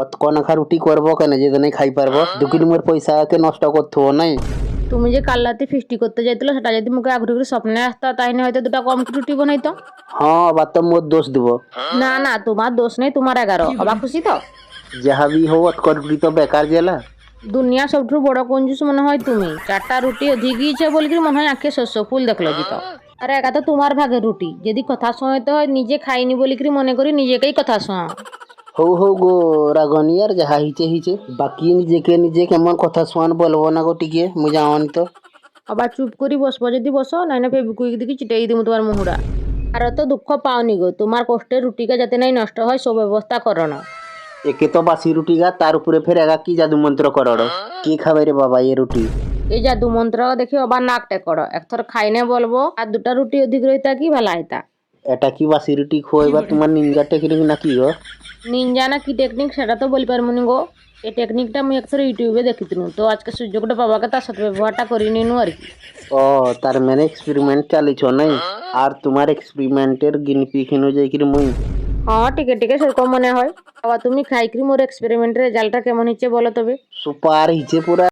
অতকনখা রুটি করবো কেন যেদিনে খাই পারবো দুকিনিমের পয়সাকে নষ্ট করতে হবো নাই। তুমি যে কাল রাতে ফিস্টি করতে যাইছিল সেটা যদি মুখে আগ্রহ করে স্বপ্নে আসতো তাইলে হয়তো দুটা কম রুটি বানাইতো। হ্যাঁ আবার তো মোর দোষ দিব। না না, তোমার দোষ নেই, তোমার 11। অবা খুশি তো? যাহাবি হোক অতকর রুটি তো বেকার গেলা। দুনিয়া সবঠু বড় কঞ্জুস মনে হয় তুমি। 4টা রুটি অধিক গিয়েছে বলে কি মনে হয় আঁকে শস্য ফুল দেখলো জিত। আরে একা তো তোমার ভাগের রুটি, যদি কথা শোনাইতে হয় নিজে খাইনি বলি কি মনে করি নিজেকেই কথা শোনাও। হৌ হৌ গো রাগনি আর যাহা হিচে হিচে বাকি নিজেকে নিজে কেমন কথা শোয়ান বলবো না গো টিকে মুই জানি তো। আবার চুপ করি বসবো যদি বসো, নাইলে ফেবিকুইক দিকে চিটাই দিমু তোমার মুহুরা। আর তো দুঃখ পাওনি গো, তোমার কষ্টের রুটিকা যাতে নাই নষ্ট হয় সব ব্যবস্থা করো না। একে তো বাসি রুটি গা তার উপরে ফের একা কি জাদু মন্ত্র করো কি খাবে রে বাবা এ রুটি। এই জাদু মন্ত্র দেখি আবার নাক টেকড় একথর খাইনে বলবো আর 2টা রুটি অধিক রইতা কি ভালো হইতা। এটা কি বাসি রুটি খোয়াইবা তোমার নিনজা টেকনিক নাকি গো? নিনজা না কি টেকনিক সেটা তো বলি পারমুনি গো। এই টেকনিকটা আমি একথর ইউটিউবে দেখিতিনু, তো আজকে সুযোগটা পাবাকে তার সাথে ব্যবহারটা করি নিনু আর কি। ও তার মানে এক্সপেরিমেন্ট চালিছ নাই আর তোমার এক্সপেরিমেন্টের গিনিপিগ হিনু যাইকি মুই। হ্যাঁ টিকে টিকে সেরকম মনে হয়। আবার তুমি খাইকরি মোর এক্সপেরিমেন্টের রেজাল্টটা কেমন হচ্ছে বলো তবে। সুপার হিচে পুরা।